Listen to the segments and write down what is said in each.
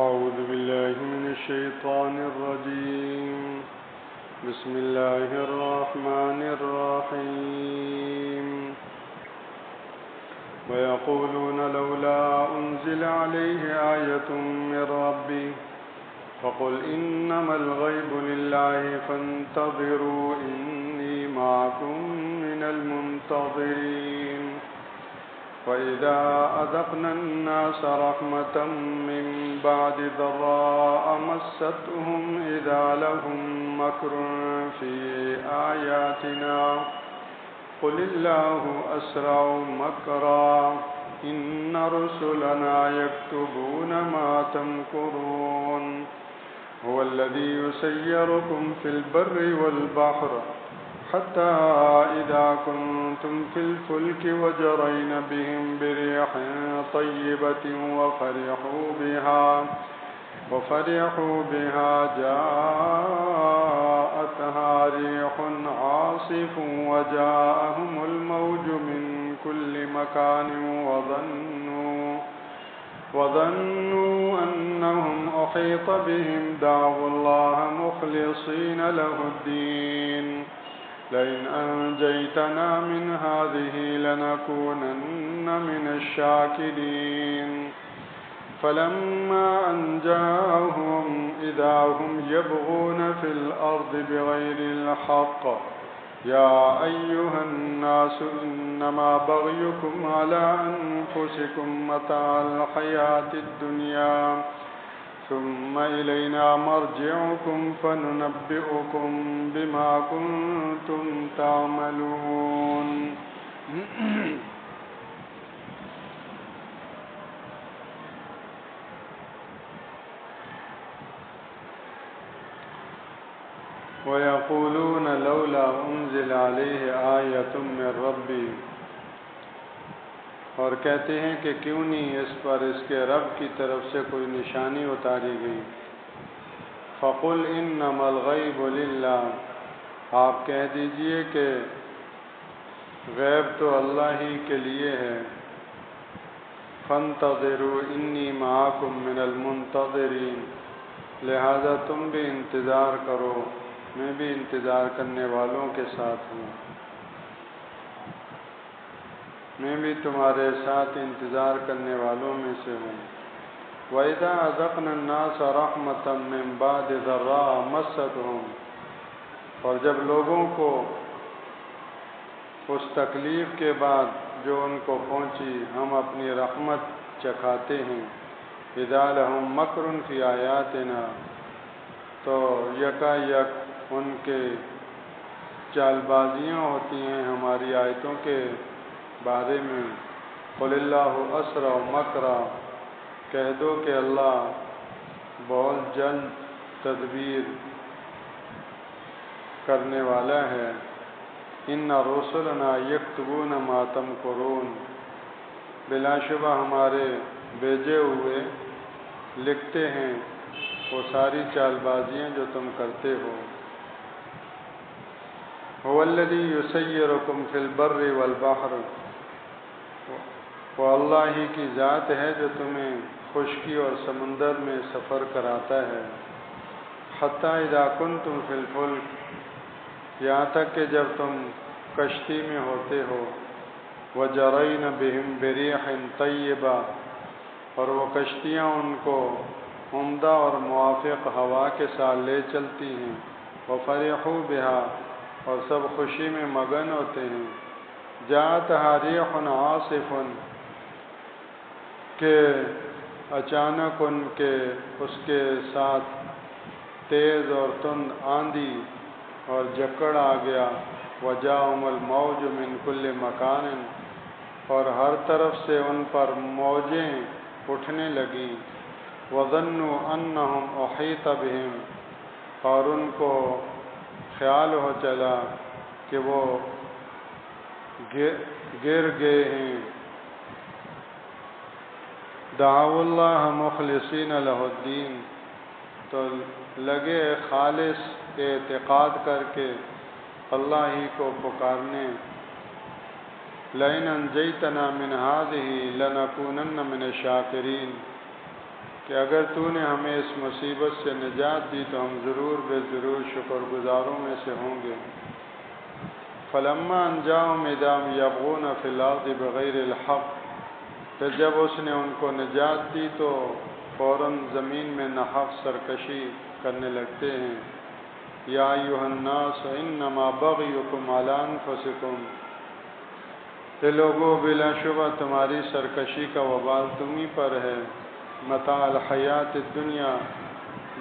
أعوذ بالله من الشيطان الرجيم. بسم الله الرحمن الرحيم. ويقولون لولا أنزل عليه آية من ربه فقل إنما الغيب لله فانتظروا إني معكم من المنتظرين. وإذا أذقنا الناس رحمة من بعد ضراء مستهم إذا لهم مكر في آياتنا قل الله أسرع مكرا إن رسلنا يكتبون ما تمكرون. هو الذي يسيركم في البر والبحر حتى إذا كنتم في الفلك وجرين بهم بريح طيبة وفرحوا بها جاءتها ريح عاصف وجاءهم الموج من كل مكان وظنوا أنهم أحيط بهم دعوا الله مخلصين له الدين لئن أنجيتنا من هذه لنكونن من الشاكرين. فلما أنجاهم إذا هم يبغون في الأرض بغير الحق يا أيها الناس إنما بغيكم على أنفسكم متاع الحياة الدنيا ثم إلينا مرجعكم فننبئكم بما كنتم تعملون. وَيَقُولُونَ لَوْلَا أُنزِلَ عَلَيْهِ آيَةٌ مِّن رَّبِّهِ، اور کہتے ہیں کہ کیوں نہیں اس پر اس کے رب کی طرف سے کوئی نشانی اتاری گئی. فَقُلْ إِنَّمَا الْغَيْبُ لِلَّهِ، آپ کہہ دیجئے کہ غیب تو اللہ ہی کے لیے ہے. فَانْتَظِرُوا إِنِّي مَعَكُمْ مِنَ الْمُنْتَظِرِينَ، لہذا تم بھی انتظار کرو، میں بھی انتظار کرنے والوں کے ساتھ ہوں. میں بھی تمہارے ساتھ انتظار کرنے والوں میں سے ہوں. وَإِذَا أَذَقْنَا النَّاسَ رَحْمَةً مِّن بَعْدِ ضَرَّاءَ مَسَّتْهُمْ، اور جب لوگوں کو اس تکلیف کے بعد جو ان کو پہنچی ہم اپنی رحمت چکھاتے ہیں. إِذَا لَهُمْ مَكْرٌ فِي آيَاتِنَا، تو یکا یک ان کے چال بازیاں ہوتی ہیں ہماری آیتوں کے بارے میں. قل اللہ اسرع مکرا، کہہ دو کہ اللہ بہت جلد تدبیر کرنے والا ہے. ان رسلنا یکتبون ما تمکرون، بلا شبہ ہمارے بھیجے ہوئے لکھتے ہیں وہ ساری چال بازیاں جو تم کرتے ہو. هو الذی یسیرکم فی البر والبحر، وہ اللہ ہی کی ذات ہے جو تمہیں خشکی اور سمندر میں سفر کراتا ہے. حتی اذا کنتم فی الفلک، یہاں تک کہ جب تم کشتی میں ہوتے ہو. وجرین بہم بریح طیبہ، اور وہ کشتیاں ان کو عمدہ اور موافق ہوا کے ساتھ لے چلتی ہیں. وفرحوا بہا، اور سب خوشی میں مگن ہوتے ہیں. جاءتها ریح عاصف، کہ اچانک ان کے اس کے ساتھ تیز اور تند آندھی اور جکڑ آ گیا. وجاءهم الموج من كل مکان، اور ہر طرف سے ان پر موجیں اٹھنے لگیں. وظنوا انہم احیط بہم، اور ان کو خیال ہو چلا کہ وہ گر گئے ہیں. دعوا اللہ مخلصین لہ الدین، تو لگے خالص اعتقاد کر کے اللہ ہی کو پکارنے. لئن انجیتنا من هذه لنکونن من الشاکرین، کہ اگر تو نے ہمیں اس مصیبت سے نجات دی تو ہم ضرور بے ضرور شکر گزاروں میں سے ہوں گے۔ فلما انجاهم اذا يبغون في الارض بغیر الحق، پھر جب اس نے ان کو نجات دی تو فوراً زمین میں ناحق سرکشی کرنے لگتے ہیں۔ یا ایھا الناس انما بغیکم علی انفسکم، کہ لوگوں بلا شبہ تمہاری سرکشی کا وبال تم ہی پر ہے۔ متاع الحیات الدنیا،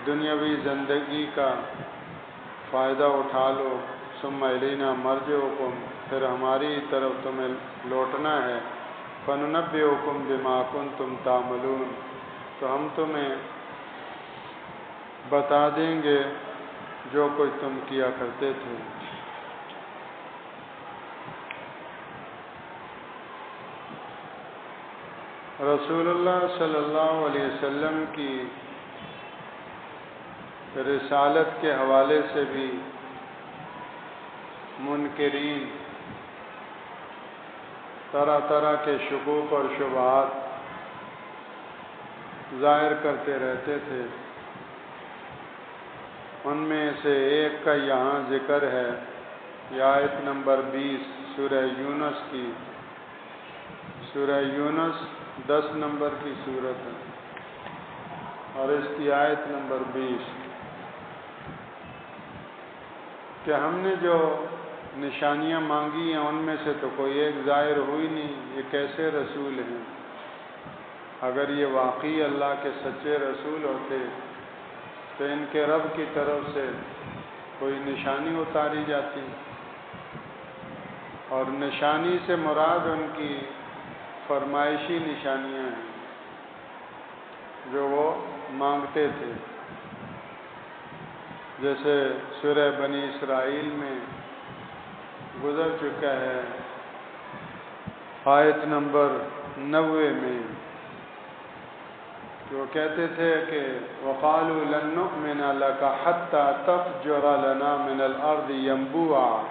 دنیاوی زندگی کا فائدہ اٹھا لو۔ ثم الینا مرجعکم، پھر ہماری طرف تمہیں لوٹنا ہے۔ فننبئکم بما کنتم تعملون، تو ہم تمہیں بتا دیں گے جو کچھ تم کیا کرتے تھے۔ رسول اللہ صلی اللہ علیہ وسلم کی رسالت کے حوالے سے بھی منکرین طرح طرح کے شکوک اور شبہات ظاہر کرتے رہتے تھے۔ ان میں سے ایک کا یہاں ذکر ہے، یہ آیت نمبر 20 سورہ یونس کی۔ سورہ یونس 10 نمبر کی سورت ہے اور اس کی آیت نمبر 20، کہ ہم نے جو نشانیاں مانگی ہیں ان میں سے تو کوئی ایک ظاہر ہوئی نہیں، یہ کیسے رسول ہیں؟ اگر یہ واقعی اللہ کے سچے رسول ہوتے تو ان کے رب کی طرف سے کوئی نشانی اتاری جاتی، اور نشانی سے مراد ان کی فرمائشی نشانیاں ہیں جو وہ مانگتے تھے، جیسے سورہ بنی اسرائیل میں گزر چکا ہے آیت نمبر 90 میں، جو کہتے تھے کہ وَقَالُوا لَن نُؤْمِنَ لَكَ حَتَّى تَفْجُرَ لَنَا مِنَ الْأَرْضِ يَنبُوعًا،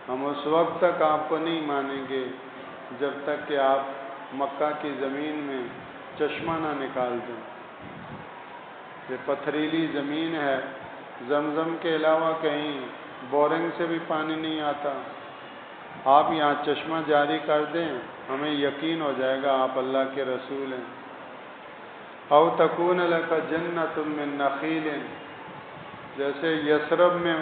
ہم اس وقت تک آپ کو نہیں مانیں گے جب تک کہ آپ مکہ کی زمین میں چشمہ نہ نکال دیں۔ یہ پتھریلی زمین ہے، زمزم کے علاوہ کہیں بورنگ سے بھی پانی نہیں آتا، آپ یہاں چشمہ جاری کر دیں، ہمیں یقین ہو جائے گا آپ اللہ کے رسول ہیں۔ او تکون لک جنت من نخیل، جیسے یثرب میں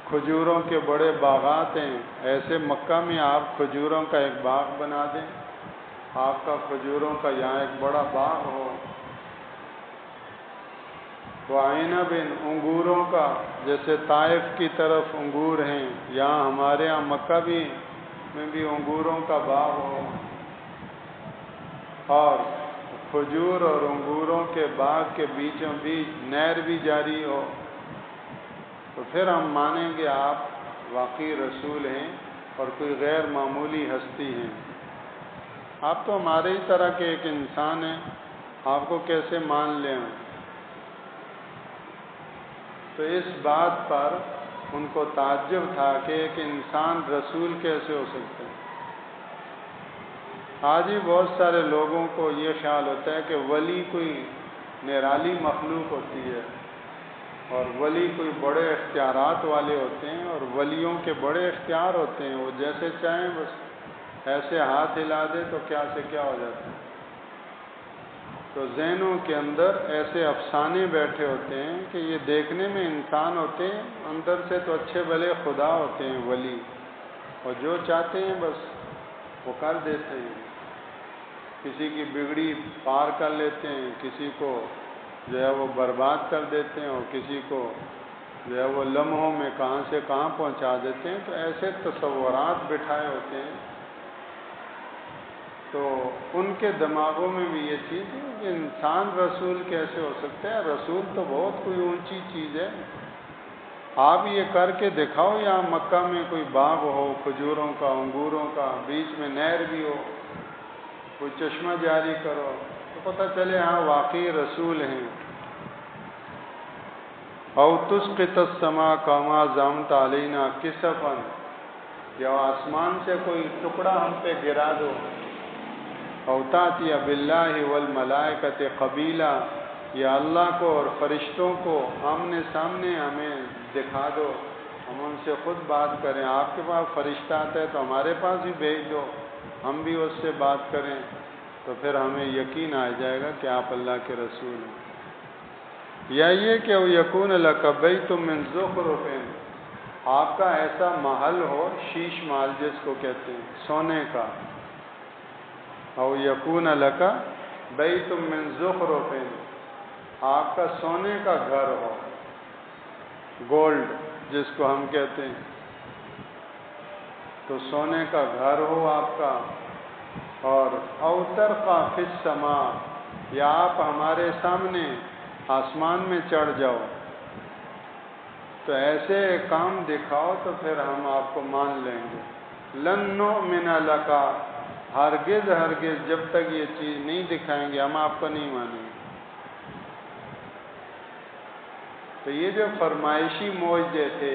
کھجوروں کے بڑے باغات ہیں، ایسے مکہ میں آپ کھجوروں کا ایک باغ بنا دیں، آپ کا کھجوروں کا یہاں ایک بڑا باغ ہو۔ وعنب، انگوروں کا، جیسے طائف کی طرف انگور ہیں، یہاں ہمارے یہاں مکہ میں بھی انگوروں کا باغ ہو، اور کھجور اور انگوروں کے باغ کے بیچوں بیچ نہر بھی جاری ہو، تو پھر ہم مانیں گے آپ واقعی رسول ہیں اور کوئی غیر معمولی ہستی ہیں۔ آپ تو ہمارے ہی طرح کے ایک انسان ہیں، آپ کو کیسے مان لیں؟ تو اس بات پر ان کو تعجب تھا کہ ایک انسان رسول کیسے ہو سکتا ہے۔ آج ہی بہت سارے لوگوں کو یہ خیال ہوتا ہے کہ ولی کوئی نرالی مخلوق ہوتی ہے، اور ولی کوئی بڑے اختیارات والے ہوتے ہیں، اور ولیوں کے بڑے اختیار ہوتے ہیں، وہ جیسے چاہیں بس ایسے ہاتھ ہلا دے تو کیا سے کیا ہو جاتا ہے۔ تو ذہنوں کے اندر ایسے افسانے بیٹھے ہوتے ہیں کہ یہ دیکھنے میں انسان ہوتے ہیں، اندر سے تو اچھے بھلے خدا ہوتے ہیں ولی، اور جو چاہتے ہیں بس وہ کر دیتے ہیں۔ کسی کی بگڑی پار کر لیتے ہیں، کسی کو جو ہے وہ برباد کر دیتے ہیں، اور کسی کو جو ہے وہ لمحوں میں کہاں سے کہاں پہنچا دیتے ہیں۔ تو ایسے تصورات بٹھائے ہوتے ہیں، تو ان کے دماغوں میں بھی یہ چیز ہے کہ انسان رسول کیسے ہو سکتا ہے؟ رسول تو بہت کوئی اونچی چیز ہے، آپ یہ کر کے دکھاؤ یہاں مکہ میں کوئی باغ ہو کھجوروں کا، انگوروں کا، بیچ میں نہر بھی ہو، کوئی چشمہ جاری کرو، تو پتہ چلے ہاں واقعی رسول ہیں۔ او تسقط السماء کما زعمت علینا کسفا، یا آسمان سے کوئی ٹکڑا ہم پہ گرا دو، اوتاتی باللہ والملائکۃ قبیلا، یا اللہ کو اور فرشتوں کو آمنے سامنے ہمیں دکھا دو، ہم ان سے خود بات کریں۔ آپ کے پاس فرشتہ آتا ہے تو ہمارے پاس بھی بھیج دو، ہم بھی اس سے بات کریں، تو پھر ہمیں یقین آ جائے گا کہ آپ اللہ کے رسول ہیں۔ یا یہ کہ یکون لک بیت من زخرف، آپ کا ایسا محل ہو، شیش محل جس کو کہتے ہیں، سونے کا، او یکون لک بیت من زخرف، آپ کا سونے کا گھر ہو، گولڈ جس کو ہم کہتے ہیں، تو سونے کا گھر ہو آپ کا، اور اوتر کا فی السماء، یا آپ ہمارے سامنے آسمان میں چڑھ جاؤ، تو ایسے کام دکھاؤ تو پھر ہم آپ کو مان لیں گے۔ لن نؤمن لک، ہرگز ہرگز جب تک یہ چیز نہیں دکھائیں گے ہم آپ کو نہیں مانیں گے۔ تو یہ جو فرمائشی معجزے تھے،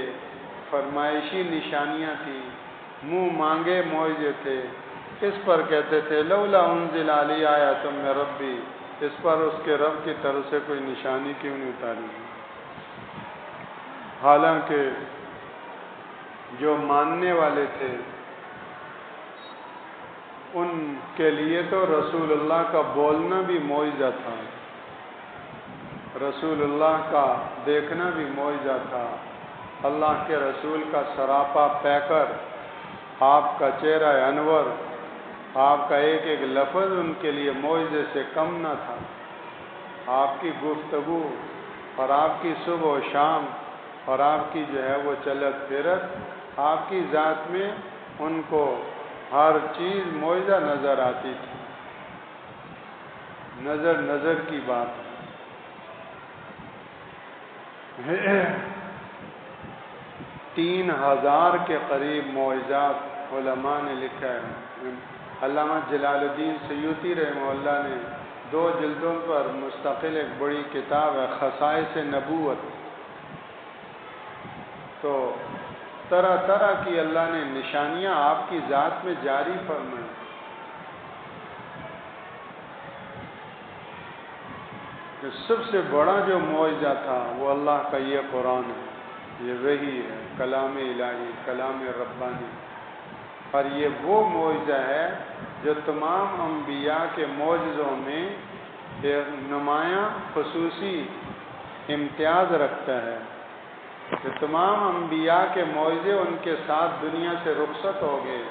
فرمائشی نشانیاں تھیں، منہ مانگے معجزے تھے، اس پر کہتے تھے لولا انزل علی آیۃ من ربی، اس پر اس کے رب کی طرف سے کوئی نشانی کیوں نہیں اتاری گئی؟ حالانکہ جو ماننے والے تھے ان کے لیے تو رسول اللہ کا بولنا بھی معجزہ تھا، رسول اللہ کا دیکھنا بھی معجزہ تھا، اللہ کے رسول کا سراپا پیکر، آپ کا چہرہ انور، آپ کا ایک ایک لفظ ان کے لیے معجزے سے کم نہ تھا۔ آپ کی گفتگو اور آپ کی صبح و شام اور آپ کی جو ہے وہ چلت پھرت، آپ کی ذات میں ان کو ہر چیز معجزہ نظر آتی تھی۔ نظر نظر کی بات ہے۔ 3000 کے قریب معجزات علماء نے لکھا ہے۔ علامہ جلال الدین سیوطی رحمہ اللہ نے 2 جلدوں پر مستقل ایک بڑی کتاب ہے خصائص نبوت، تو طرح طرح کی اللہ نے نشانیاں آپ کی ذات میں جاری فرمائیں۔ کہ سب سے بڑا جو معجزہ تھا وہ اللہ کا یہ قرآن ہے، یہ وحی ہے، کلام الہی، کلام ربانی، اور یہ وہ معجزہ ہے جو تمام انبیاء کے معجزوں میں ایک نمایاں خصوصی امتیاز رکھتا ہے کہ تمام انبیاء کے معجزے ان کے ساتھ دنیا سے رخصت ہو گئے،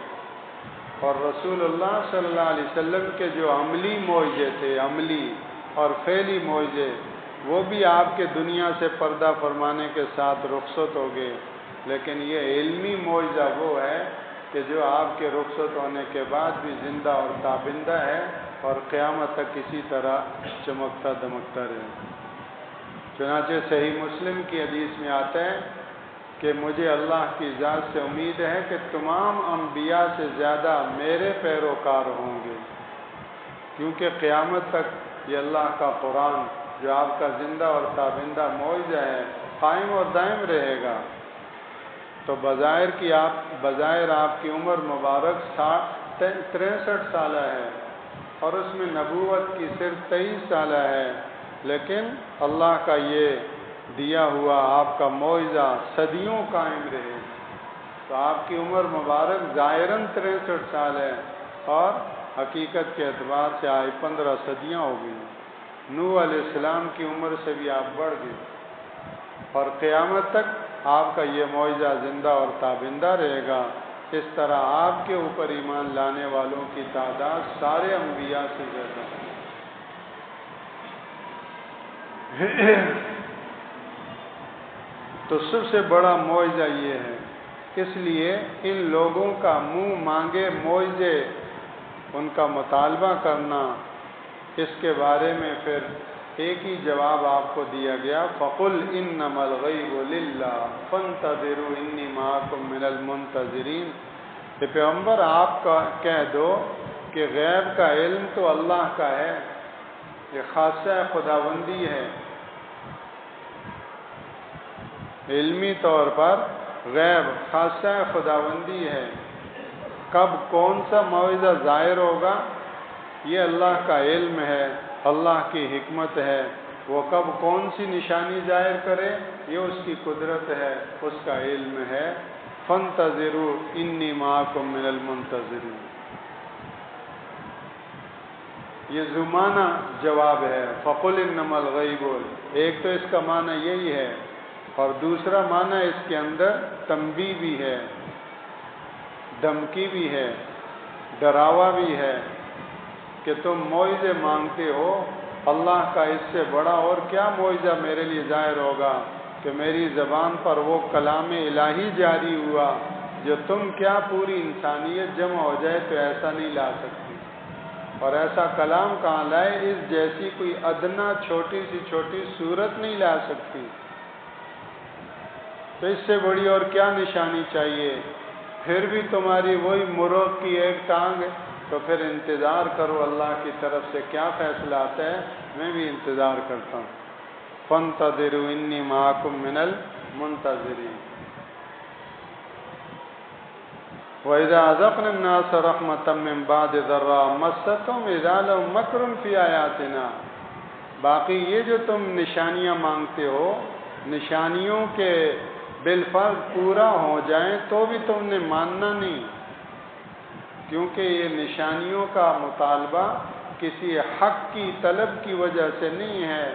اور رسول اللہ صلی اللہ علیہ وسلم کے جو عملی معجزے تھے، عملی اور فعلی معجزے، وہ بھی آپ کے دنیا سے پردہ فرمانے کے ساتھ رخصت ہو گئے، لیکن یہ علمی معجزہ وہ ہے کہ جو آپ کے رخصت ہونے کے بعد بھی زندہ اور تابندہ ہے اور قیامت تک اسی طرح چمکتا دمکتا رہے۔ چنانچہ صحیح مسلم کی حدیث میں آتا ہے کہ مجھے اللہ کی ذات سے امید ہے کہ تمام انبیاء سے زیادہ میرے پیروکار ہوں گے، کیونکہ قیامت تک یہ اللہ کا قرآن جو آپ کا زندہ اور تابندہ معجزہ ہے قائم اور دائم رہے گا۔ تو بظاہر آپ کی عمر مبارک 63 سالہ ہے اور اس میں نبوت کی صرف 23 سالہ ہے، لیکن اللہ کا یہ دیا ہوا آپ کا معجزہ صدیوں قائم رہے، تو آپ کی عمر مبارک ظاہراً 63 سال ہے اور حقیقت کے اعتبار سے آج 15 صدیاں ہو گئی۔ نوح علیہ السلام کی عمر سے بھی آپ بڑھ گئے، اور قیامت تک آپ کا یہ معجزہ زندہ اور تابندہ رہے گا۔ اس طرح آپ کے اوپر ایمان لانے والوں کی تعداد سارے انبیاء سے زیادہ ہے۔ تو سب سے بڑا معجزہ یہ ہے، اس لیے ان لوگوں کا منہ مانگے معجزے ان کا مطالبہ کرنا، اس کے بارے میں پھر ایک ہی جواب آپ کو دیا گیا، فَقُلْ إِنَّمَا الْغَيْبُ لِلَّهِ فَانْتَظِرُوا إِنِّي مَعَكُمْ مِنَ الْمُنْتَظِرِينَ۔ کہ پیغمبر آپ کا کہہ دو کہ غیب کا علم تو اللہ کا ہے، یہ خاصہ خداوندی ہے، علمی طور پر غیب خاصہ خداوندی ہے، کب کون سا معجزہ ظاہر ہوگا یہ اللہ کا علم ہے، اللہ کی حکمت ہے، وہ کب کون سی نشانی ظاہر کرے یہ اس کی قدرت ہے، اس کا علم ہے۔ فانتظروا انی معکم من المنتظرین، یہ زمانہ جواب ہے۔ فقل انما الغیب، ایک تو اس کا معنی یہی ہے، اور دوسرا معنی اس کے اندر تنبیہ بھی ہے، دھمکی بھی ہے، ڈراوا بھی ہے کہ تم معجزے مانگتے ہو، اللہ کا اس سے بڑا اور کیا معجزہ میرے لیے ظاہر ہوگا کہ میری زبان پر وہ کلام الہی جاری ہوا جو تم کیا پوری انسانیت جمع ہو جائے تو ایسا نہیں لا سکتی، اور ایسا کلام کہاں لائے، اس جیسی کوئی ادنا چھوٹی سی صورت نہیں لا سکتی، تو اس سے بڑی اور کیا نشانی چاہیے؟ پھر بھی تمہاری وہی مرغ کی ایک ٹانگ ہے، تو پھر انتظار کرو اللہ کی طرف سے کیا فیصلہ آتا ہے، میں بھی انتظار کرتا ہوں۔ فانتظروا انی معکم من المنتظرین۔ وَإِذَا أَذَقْنَا النَّاسَ رَحْمَةً مِّن بَعْدِ ضَرَّاءٍ مَّسَّتْهُمْ إِذَا لَهُم مَّكْرٌ فِي آيَاتِنَا۔ باقی یہ جو تم نشانیاں مانگتے ہو، نشانیوں کے بالفرض پورا ہو جائیں تو بھی تم نے ماننا نہیں، کیونکہ یہ نشانیوں کا مطالبہ کسی حق کی طلب کی وجہ سے نہیں ہے،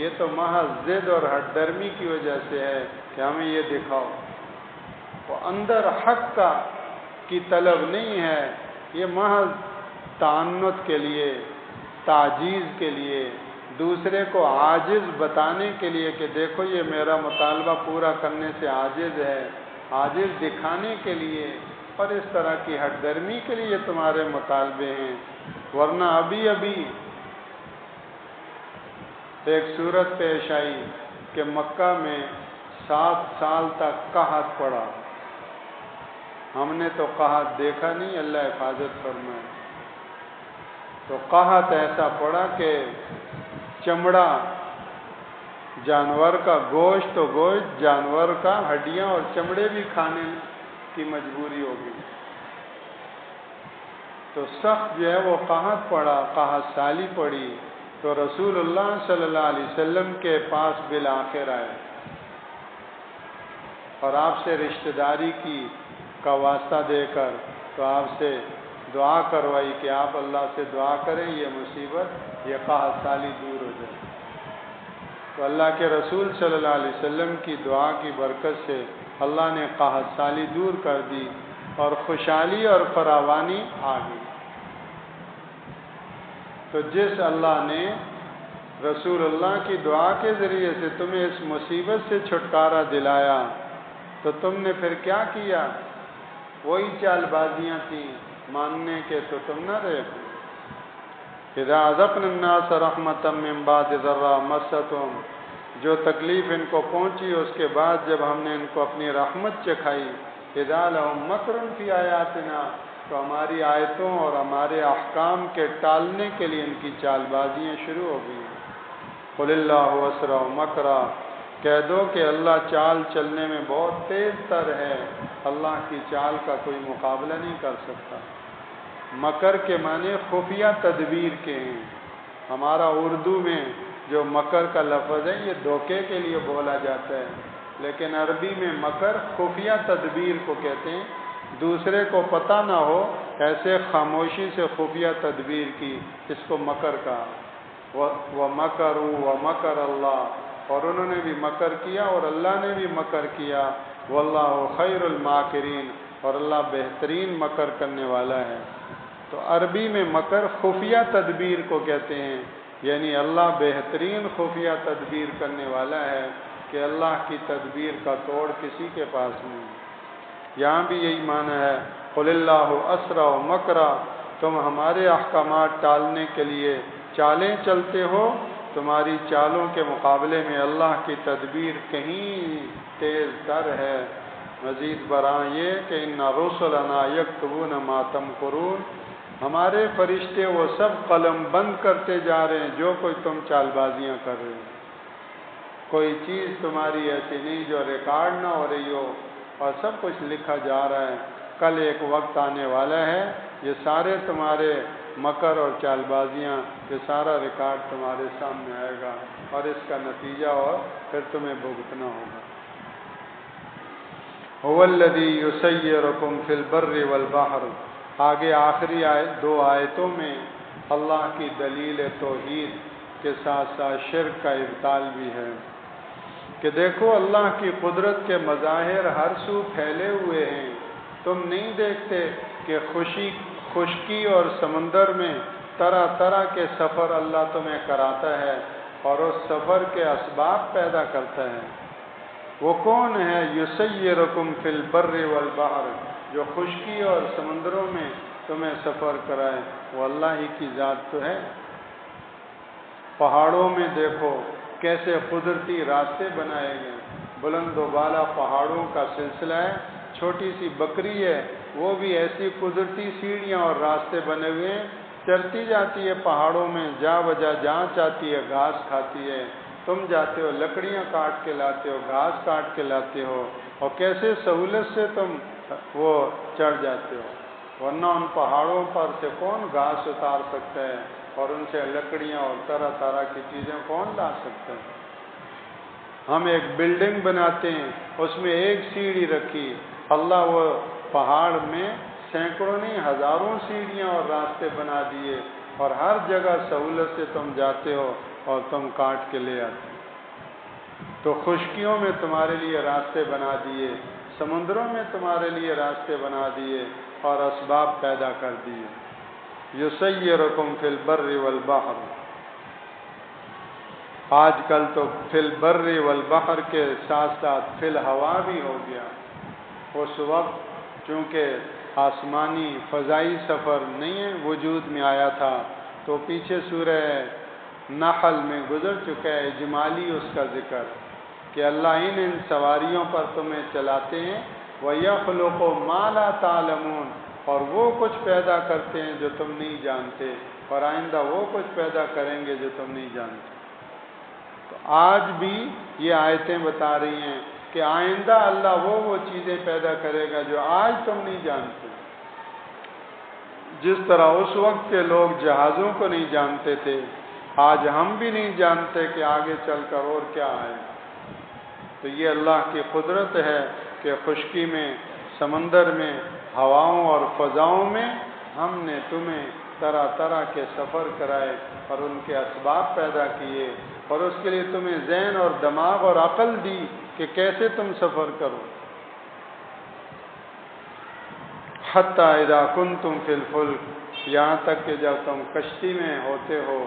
یہ تو محض ضد اور ہٹ درمی کی وجہ سے ہے کہ ہمیں یہ دکھاؤ، وہ اندر حق کی طلب نہیں ہے، یہ محض تعنت کے لیے، تعجیز کے لیے، دوسرے کو عاجز بتانے کے لیے کہ دیکھو یہ میرا مطالبہ پورا کرنے سے عاجز ہے، عاجز دکھانے کے لیے، اور اس طرح کی ہٹ درمی کے لیے تمہارے مطالبے ہیں۔ ورنہ ابھی ایک صورت پیش آئی کہ مکہ میں 7 سال تک قحط پڑا، ہم نے تو قحط دیکھا نہیں، اللہ حفاظت فرمائے، تو قحط ایسا پڑا کہ چمڑا جانور کا، گوشت تو گوشت، جانور کا ہڈیاں اور چمڑے بھی کھانے کی مجبوری ہوگی، تو سخت جو ہے وہ قحط پڑا، قحط سالی پڑی، تو رسول اللہ صلی اللہ علیہ وسلم کے پاس بالآخر آئے اور آپ سے رشتہ داری کا واسطہ دے کر تو آپ سے دعا کروائی کہ آپ اللہ سے دعا کریں یہ مصیبت، یہ قحط سالی دور ہو جائے، تو اللہ کے رسول صلی اللہ علیہ وسلم کی دعا کی برکت سے اللہ نے قحط سالی دور کر دی اور خوشحالی اور فراوانی آ گئی۔ تو جس اللہ نے رسول اللہ کی دعا کے ذریعے سے تمہیں اس مصیبت سے چھٹکارا دلایا، تو تم نے پھر کیا کیا؟ وہی چال بازیاں تھیں ماننے کے، تو تم نہ رہے۔ اذا اذقنا الناس رحمة من بعد ضراء مستهم، جو تکلیف ان کو پہنچی اس کے بعد جب ہم نے ان کو اپنی رحمت چکھائی، اذا لهم مکر فی آیاتنا، تو ہماری آیتوں اور ہمارے احکام کے ٹالنے کے لیے ان کی چال بازیاں شروع ہو گئی۔ قل اللہ اسرع مکرا، کہہ دو کہ اللہ چال چلنے میں بہت تیز تر ہے، اللہ کی چال کا کوئی مقابلہ نہیں کر سکتا۔ مکر کے معنی خفیہ تدبیر کے ہیں، ہمارا اردو میں جو مکر کا لفظ ہے یہ دھوکے کے لیے بولا جاتا ہے، لیکن عربی میں مکر خفیہ تدبیر کو کہتے ہیں، دوسرے کو پتہ نہ ہو ایسے خاموشی سے خفیہ تدبیر کی، اس کو مکر کہا۔ وَمَكَرُوا وَمَكَرَ اللَّهُ، اور انہوں نے بھی مکر کیا اور اللہ نے بھی مکر کیا، وَاللَّهُ خَيْرُ الْمَاكِرِينَ، اور اللہ بہترین مکر کرنے والا ہے۔ تو عربی میں مکر خفیہ تدبیر کو کہتے ہیں، یعنی اللہ بہترین خفیہ تدبیر کرنے والا ہے کہ اللہ کی تدبیر کا توڑ کسی کے پاس نہیں۔ یہاں بھی یہی معنی ہے، قل اللہ اسرع مکرا، تم ہمارے احکامات ٹالنے کے لیے چالیں چلتے ہو، تمہاری چالوں کے مقابلے میں اللہ کی تدبیر کہیں تیز تر ہے۔ مزید برآں یہ کہ ان رسلنا یکتبون ما تمکرون، ہمارے فرشتے وہ سب قلم بند کرتے جا رہے ہیں جو کوئی تم چال بازیاں کر رہے ہیں، کوئی چیز تمہاری ایسی نہیں جو ریکارڈ نہ ہو رہی ہو، اور سب کچھ لکھا جا رہا ہے۔ کل ایک وقت آنے والا ہے، یہ سارے تمہارے مکر اور چال بازیاں، یہ سارا ریکارڈ تمہارے سامنے آئے گا اور اس کا نتیجہ اور پھر تمہیں بھگتنا ہوگا۔ هو الذی یسیرکم فی البر والبحر، آگے آخری دو آیتوں میں اللہ کی دلیل توحید کے ساتھ ساتھ شرک کا ابطال بھی ہے کہ دیکھو اللہ کی قدرت کے مظاہر ہر سو پھیلے ہوئے ہیں۔ تم نہیں دیکھتے کہ خشکی اور سمندر میں طرح طرح کے سفر اللہ تمہیں کراتا ہے اور اس سفر کے اسباب پیدا کرتا ہے۔ وہ کون ہے؟ یسیرکم فی البر والبحر، جو خشکی اور سمندروں میں تمہیں سفر کرائے، وہ اللہ ہی کی ذات تو ہے۔ پہاڑوں میں دیکھو کیسے قدرتی راستے بنائے گئے، بلند و بالا پہاڑوں کا سلسلہ ہے۔ چھوٹی سی بکری ہے، وہ بھی ایسی قدرتی سیڑھیاں اور راستے بنے ہوئے ہیں، چلتی جاتی ہے پہاڑوں میں، جا بجا جہاں چاہتی ہے گھاس کھاتی ہے۔ تم جاتے ہو لکڑیاں کاٹ کے لاتے ہو، گھاس کاٹ کے لاتے ہو، اور کیسے سہولت سے تم وہ چڑھ جاتے ہو، ورنہ ان پہاڑوں پر سے کون گھاس اتار سکتا ہے اور ان سے لکڑیاں اور طرح طرح کی چیزیں کون لا سکتا ہے؟ ہم ایک بلڈنگ بناتے ہیں، اس میں ایک سیڑھی رکھی، اللہ وہ پہاڑ میں سینکڑوں نہیں ہزاروں سیڑھیاں اور راستے بنا دیے، اور ہر جگہ سہولت سے تم جاتے ہو اور تم کاٹ کے لے آتے ہو۔ تو خشکیوں میں تمہارے لیے راستے بنا دیے، سمندروں میں تمہارے لیے راستے بنا دیے اور اسباب پیدا کر دیے۔ یسیرکم فی البر والبحر، آج کل تو فی البر والبحر کے ساتھ ساتھ فی الہوا بھی ہو گیا۔ اس وقت چونکہ آسمانی فضائی سفر نہیں وجود میں آیا تھا، تو پیچھے سورہ نحل میں گزر چکا ہے اجمالی اس کا ذکر کہ اللہ ان سواریوں پر تمہیں چلاتے ہیں، وَيَخْلُقُ مَا لَا تَعْلَمُونَ، اور وہ کچھ پیدا کرتے ہیں جو تم نہیں جانتے، اور آئندہ وہ کچھ پیدا کریں گے جو تم نہیں جانتے۔ تو آج بھی یہ آیتیں بتا رہی ہیں کہ آئندہ اللہ وہ چیزیں پیدا کرے گا جو آج تم نہیں جانتے۔ جس طرح اس وقت کے لوگ جہازوں کو نہیں جانتے تھے، آج ہم بھی نہیں جانتے کہ آگے چل کر اور کیا آئے۔ تو یہ اللہ کی قدرت ہے کہ خشکی میں، سمندر میں، ہواؤں اور فضاؤں میں ہم نے تمہیں طرح طرح کے سفر کرائے اور ان کے اسباب پیدا کیے، اور اس کے لیے تمہیں ذہن اور دماغ اور عقل دی کہ کیسے تم سفر کرو۔ حتیٰ اذا کنتم فی الفلک، یہاں تک کہ جب تم کشتی میں ہوتے ہو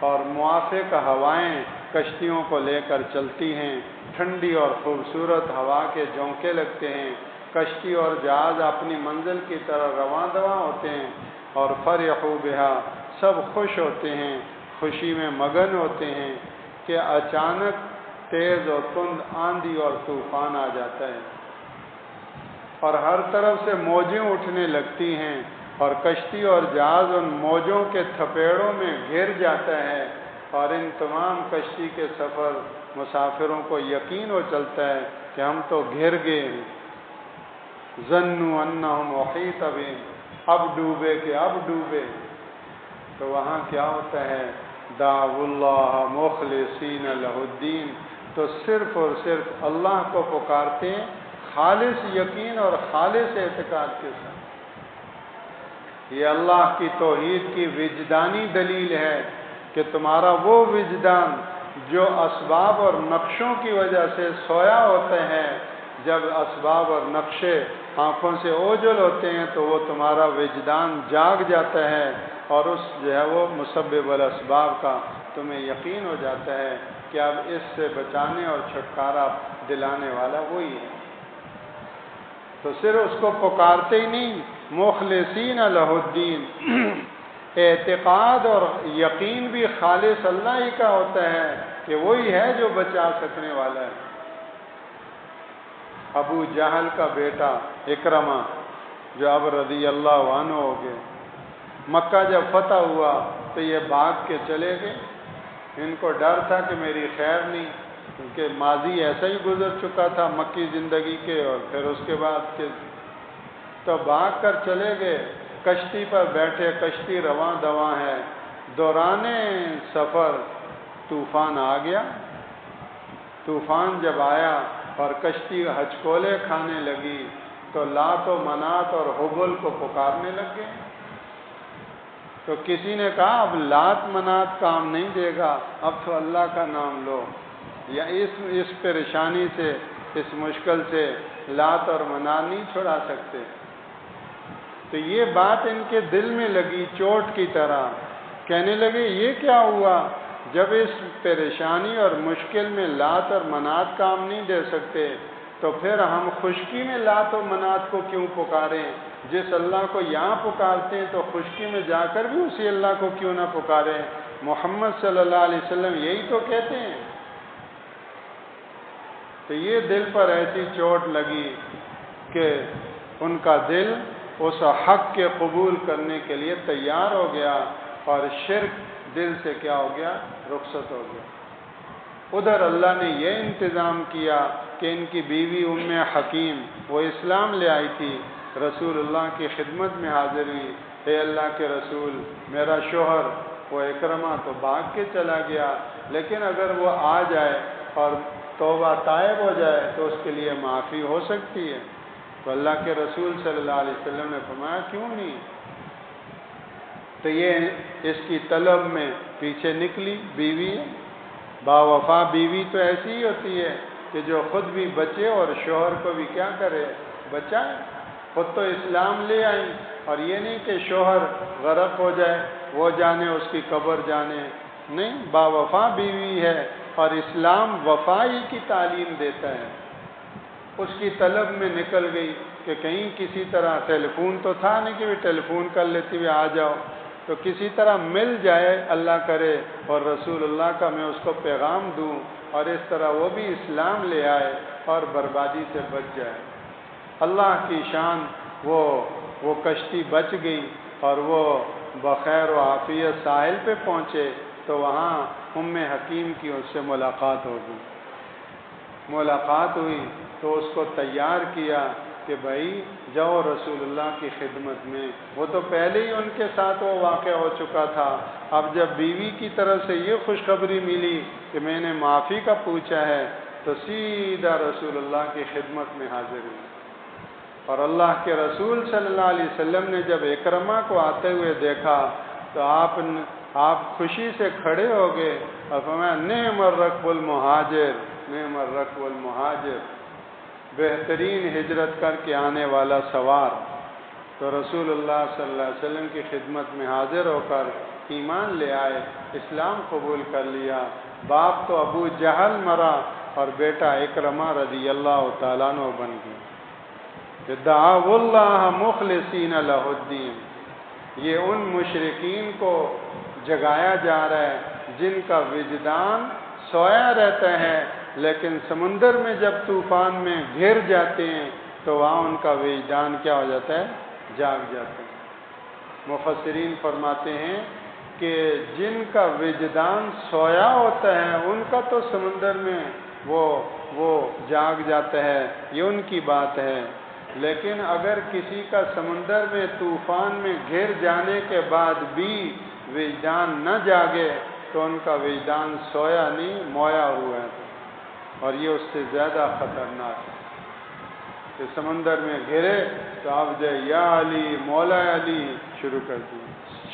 اور موافق ہوائیں کشتیوں کو لے کر چلتی ہیں، ٹھنڈی اور خوبصورت ہوا کے جھونکے لگتے ہیں، کشتی اور جہاز اپنی منزل کی طرح رواں دواں ہوتے ہیں، اور فرحوا بہا، سب خوش ہوتے ہیں، خوشی میں مگن ہوتے ہیں کہ اچانک تیز اور تند آندھی اور طوفان آ جاتا ہے، اور ہر طرف سے موجیں اٹھنے لگتی ہیں، اور کشتی اور جہاز ان موجوں کے تھپیڑوں میں گر جاتا ہے، اور ان تمام کشتی کے سفر مسافروں کو یقین ہو چلتا ہے کہ ہم تو گھر گئے ہیں۔ ظنوا انہم احیط بہم، اب ڈوبے کہ اب ڈوبے۔ تو وہاں کیا ہوتا ہے؟ دعوا اللہ مخلصین لہ الدین، تو صرف اور صرف اللہ کو پکارتے ہیں خالص یقین اور خالص اعتقاد کے ساتھ۔ یہ اللہ کی توحید کی وجدانی دلیل ہے کہ تمہارا وہ وجدان جو اسباب اور نقشوں کی وجہ سے سویا ہوتا ہے، جب اسباب اور نقشے آنکھوں سے اوجھل ہوتے ہیں تو وہ تمہارا وجدان جاگ جاتا ہے، اور اس جو ہے وہ مسبب الاسباب کا تمہیں یقین ہو جاتا ہے کہ اب اس سے بچانے اور چھٹکارا دلانے والا وہی ہے۔ تو صرف اس کو پکارتے ہی نہیں، مخلصین لہ الدین، اعتقاد اور یقین بھی خالص اللہ ہی کا ہوتا ہے کہ وہی ہے جو بچا سکنے والا ہے۔ ابو جہل کا بیٹا اکرمہ جو اب رضی اللہ عنہ ہو گئے، مکہ جب فتح ہوا تو یہ بھاگ کے چلے گئے، ان کو ڈر تھا کہ میری خیر نہیں، کیونکہ ماضی ایسا ہی گزر چکا تھا مکی زندگی کے، اور پھر اس کے بعد کے تو بھاگ کر چلے گئے، کشتی پر بیٹھے، کشتی رواں دواں ہے، دوران سفر طوفان آ گیا۔ طوفان جب آیا اور کشتی ہچکولے کھانے لگی تو لات و منات اور حبل کو پکارنے لگ گئے۔ تو کسی نے کہا اب لات منات کام نہیں دے گا، اب تو اللہ کا نام لو، یا اس پریشانی سے، اس مشکل سے لات اور منات نہیں چھڑا سکتے۔ تو یہ بات ان کے دل میں لگی چوٹ کی طرح، کہنے لگے یہ کیا ہوا؟ جب اس پریشانی اور مشکل میں لات اور منات کام نہیں دے سکتے تو پھر ہم خشکی میں لات و منات کو کیوں پکاریں؟ جس اللہ کو یہاں پکارتے ہیں تو خشکی میں جا کر بھی اسی اللہ کو کیوں نہ پکاریں؟ محمد صلی اللہ علیہ وسلم یہی تو کہتے ہیں۔ تو یہ دل پر ایسی چوٹ لگی کہ ان کا دل اس حق کے قبول کرنے کے لیے تیار ہو گیا، اور شرک دل سے کیا ہو گیا؟ رخصت ہو گیا۔ ادھر اللہ نے یہ انتظام کیا کہ ان کی بیوی ام حکیم وہ اسلام لے آئی تھی، رسول اللہ کی خدمت میں حاضر ہوئی، اے اللہ کے رسول میرا شوہر وہ اکرمہ تو بھاگ کے چلا گیا، لیکن اگر وہ آ جائے اور توبہ طائب ہو جائے تو اس کے لیے معافی ہو سکتی ہے۔ تو اللہ کے رسول صلی اللہ علیہ وسلم نے فرمایا کیوں نہیں؟ تو یہ اس کی طلب میں پیچھے نکلی بیوی، باوفا بیوی تو ایسی ہی ہوتی ہے کہ جو خود بھی بچے اور شوہر کو بھی کیا کرے؟ بچائے۔ خود تو اسلام لے آئی، اور یہ نہیں کہ شوہر غرق ہو جائے، وہ جانے اس کی قبر جانے، نہیں، باوفا بیوی ہے اور اسلام وفائی کی تعلیم دیتا ہے۔ اس کی طلب میں نکل گئی کہ کہیں کسی طرح، ٹیلی فون تو تھا نہیں کہ ٹیلی فون کر لیتی ہوئے آ جاؤ، تو کسی طرح مل جائے، اللہ کرے، اور رسول اللہ کا میں اس کو پیغام دوں، اور اس طرح وہ بھی اسلام لے آئے اور بربادی سے بچ جائے۔ اللہ کی شان، وہ کشتی بچ گئی اور وہ بخیر و عافیت ساحل پہ پہنچے تو وہاں ام حکیم کی اس سے ملاقات ہو گئی۔ ملاقات ہوئی تو اس کو تیار کیا کہ بھائی جاؤ رسول اللہ کی خدمت میں۔ وہ تو پہلے ہی ان کے ساتھ وہ واقع ہو چکا تھا، اب جب بیوی کی طرف سے یہ خوشخبری ملی کہ میں نے معافی کا پوچھا ہے تو سیدھا رسول اللہ کی خدمت میں حاضر ہوئی۔ اور اللہ کے رسول صلی اللہ علیہ وسلم نے جب اکرمہ کو آتے ہوئے دیکھا تو آپ خوشی سے کھڑے ہو گئے اور فرمایا نعم الرکب المہاجر، نعم الرکب المہاجر، بہترین ہجرت کر کے آنے والا سوار۔ تو رسول اللہ صلی اللہ علیہ وسلم کی خدمت میں حاضر ہو کر ایمان لے آئے، اسلام قبول کر لیا۔ باپ تو ابو جہل مرا اور بیٹا اکرمہ رضی اللہ تعالیٰ عنہ بن گیا۔ دعوا اللہ مخلصین لہ الدین، یہ ان مشرکین کو جگایا جا رہا ہے جن کا وجدان سویا رہتا ہے، لیکن سمندر میں جب طوفان میں گھر جاتے ہیں تو وہاں ان کا وجدان کیا ہو جاتا ہے؟ جاگ جاتے ہیں۔ مفسرین فرماتے ہیں کہ جن کا وجدان سویا ہوتا ہے ان کا تو سمندر میں وہ جاگ جاتا ہے، یہ ان کی بات ہے، لیکن اگر کسی کا سمندر میں طوفان میں گھر جانے کے بعد بھی وجدان نہ جاگے تو ان کا وجدان سویا نہیں، مویا ہوا ہے، اور یہ اس سے زیادہ خطرناک ہے کہ سمندر میں گھرے تو آپ جو یا علی مولا علی شروع کر دی،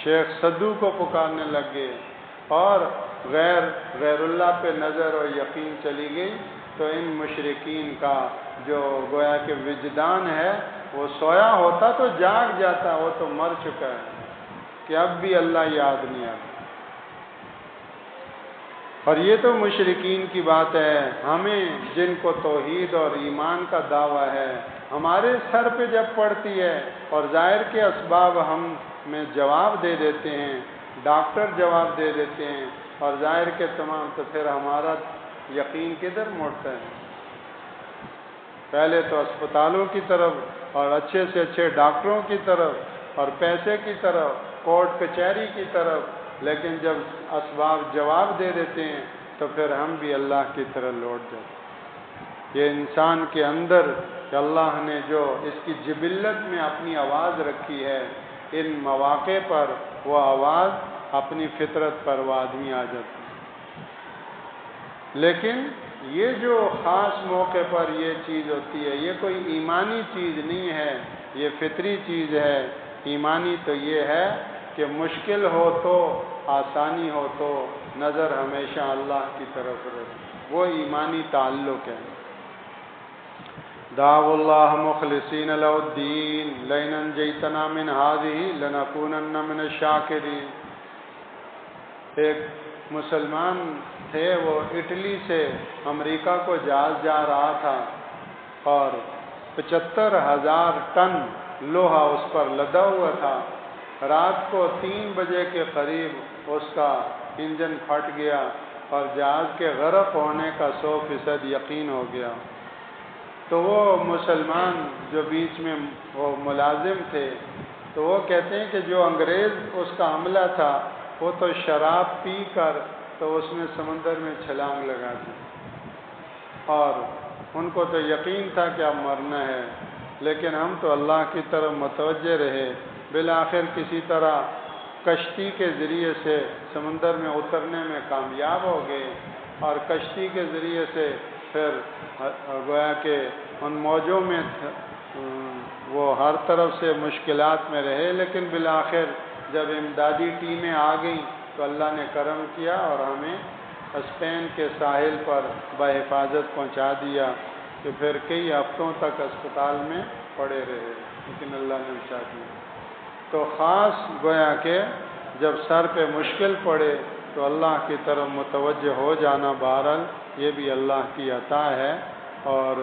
شیخ صدو کو پکارنے لگ گئے، اور غیر اللہ پہ نظر اور یقین چلی گئی، تو ان مشرکین کا جو گویا کہ وجدان ہے وہ سویا ہوتا تو جاگ جاتا، وہ تو مر چکا ہے کہ اب بھی اللہ یاد نہیں آتا۔ اور یہ تو مشرکین کی بات ہے، ہمیں جن کو توحید اور ایمان کا دعویٰ ہے، ہمارے سر پہ جب پڑتی ہے اور ظاہر کے اسباب ہم میں جواب دے دیتے ہیں، ڈاکٹر جواب دے دیتے ہیں اور ظاہر کے تمام، تو پھر ہمارا یقین کدھر موڑتا ہے؟ پہلے تو اسپتالوں کی طرف اور اچھے سے اچھے ڈاکٹروں کی طرف اور پیسے کی طرف، کورٹ کچہری کی طرف، لیکن جب اسباب جواب دے دیتے ہیں تو پھر ہم بھی اللہ کی طرف لوٹ جاتے ہیں۔ یہ انسان کے اندر کہ اللہ نے جو اس کی جبلت میں اپنی آواز رکھی ہے ان مواقع پر وہ آواز اپنی فطرت پر وہ آدمی آ جاتا ہے۔ لیکن یہ جو خاص موقع پر یہ چیز ہوتی ہے، یہ کوئی ایمانی چیز نہیں ہے، یہ فطری چیز ہے۔ ایمانی تو یہ ہے کہ مشکل ہو تو، آسانی ہو تو نظر ہمیشہ اللہ کی طرف رہے، وہ ایمانی تعلق ہے۔ دعوا اللہ مخلصین لہ الدین لئن انجیتنا من ہذہ لنکونن من الشاکرین۔ ایک مسلمان تھے، وہ اٹلی سے امریکہ کو جہاز جا رہا تھا اور 75,000 ٹن لوہا اس پر لدا ہوا تھا۔ رات کو 3 بجے کے قریب اس کا انجن پھٹ گیا اور جہاز کے غرق ہونے کا 100% یقین ہو گیا۔ تو وہ مسلمان جو بیچ میں وہ ملازم تھے، تو وہ کہتے ہیں کہ جو انگریز اس کا عملہ تھا، وہ تو شراب پی کر تو اس نے سمندر میں چھلانگ لگا دی اور ان کو تو یقین تھا کہ اب مرنا ہے، لیکن ہم تو اللہ کی طرف متوجہ رہے۔ بالآخر کسی طرح کشتی کے ذریعے سے سمندر میں اترنے میں کامیاب ہو گئے اور کشتی کے ذریعے سے پھر گویا کہ ان موجوں میں وہ ہر طرف سے مشکلات میں رہے، لیکن بالآخر جب امدادی ٹیمیں آ گئیں تو اللہ نے کرم کیا اور ہمیں اسپین کے ساحل پر بحفاظت پہنچا دیا کہ پھر کئی ہفتوں تک اسپتال میں پڑے رہے، لیکن اللہ نے بچا دیا۔ تو خاص گویا کہ جب سر پہ مشکل پڑے تو اللہ کی طرف متوجہ ہو جانا، بہرحال یہ بھی اللہ کی عطا ہے اور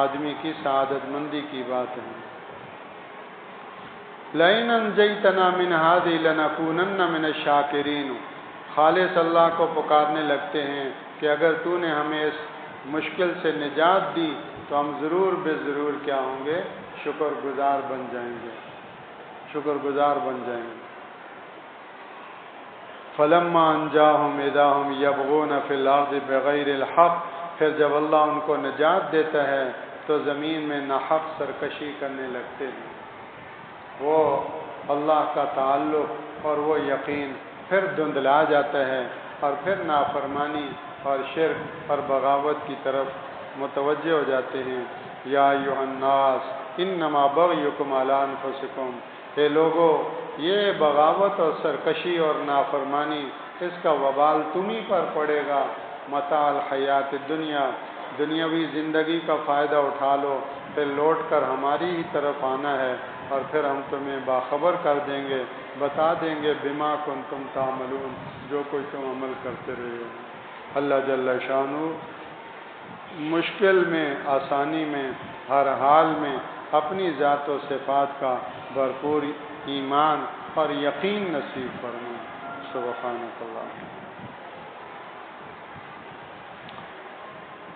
آدمی کی سعادت مندی کی بات ہے۔ لئن انجیتنا من ہذہ لنکونن من الشاکرین۔ خالص اللہ کو پکارنے لگتے ہیں کہ اگر تو نے ہمیں اس مشکل سے نجات دی تو ہم ضرور بے ضرور کیا ہوں گے، شکر گزار بن جائیں گے، شکر گزار بن جائیں گے۔ فلما انجاہم اذا ہم یبغون فی الارض بغیر الحق۔ پھر جب اللہ ان کو نجات دیتا ہے تو زمین میں ناحق سرکشی کرنے لگتے ہیں۔ وہ اللہ کا تعلق اور وہ یقین پھر دھندلا جاتا ہے اور پھر نافرمانی اور شرک اور بغاوت کی طرف متوجہ ہو جاتے ہیں۔ یا ایھا الناس انما بغیکم علی انفسکم۔ اے لوگو، یہ بغاوت اور سرکشی اور نافرمانی، اس کا وبال تمہیں پر پڑے گا۔ متاع الحیات الدنیا، دنیاوی زندگی کا فائدہ اٹھا لو، پھر لوٹ کر ہماری ہی طرف آنا ہے اور پھر ہم تمہیں باخبر کر دیں گے، بتا دیں گے بما کنتم تعملون، جو کوئی تم عمل کرتے رہے ہو۔ اللہ جل شانہ مشکل میں، آسانی میں، ہر حال میں اپنی ذات و صفات کا بھرپور ایمان اور یقین نصیب فرمائے۔ سبحانک اللہ۔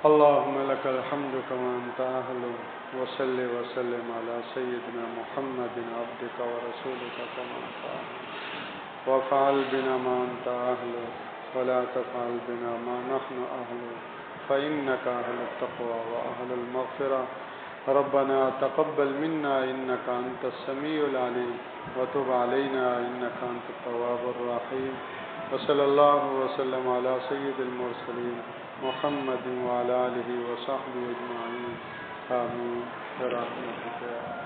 اللہم لک الحمد کما انت اہل، وصلی وسلم علی سیدنا محمد عبدک ورسولک کما انت اہل، وفعل بنا ما انت اہل ولا تفعل بنا ما نحن اہل، فإنک اہل التقوى واہل المغفرہ۔ ربنا تقبل منا انك انت السميع العليم وتب علينا انك انت التواب الرحيم، وصلى الله وسلم على سيد المرسلين محمد وعلى آله وصحبه اجمعين، آمين برحمتك۔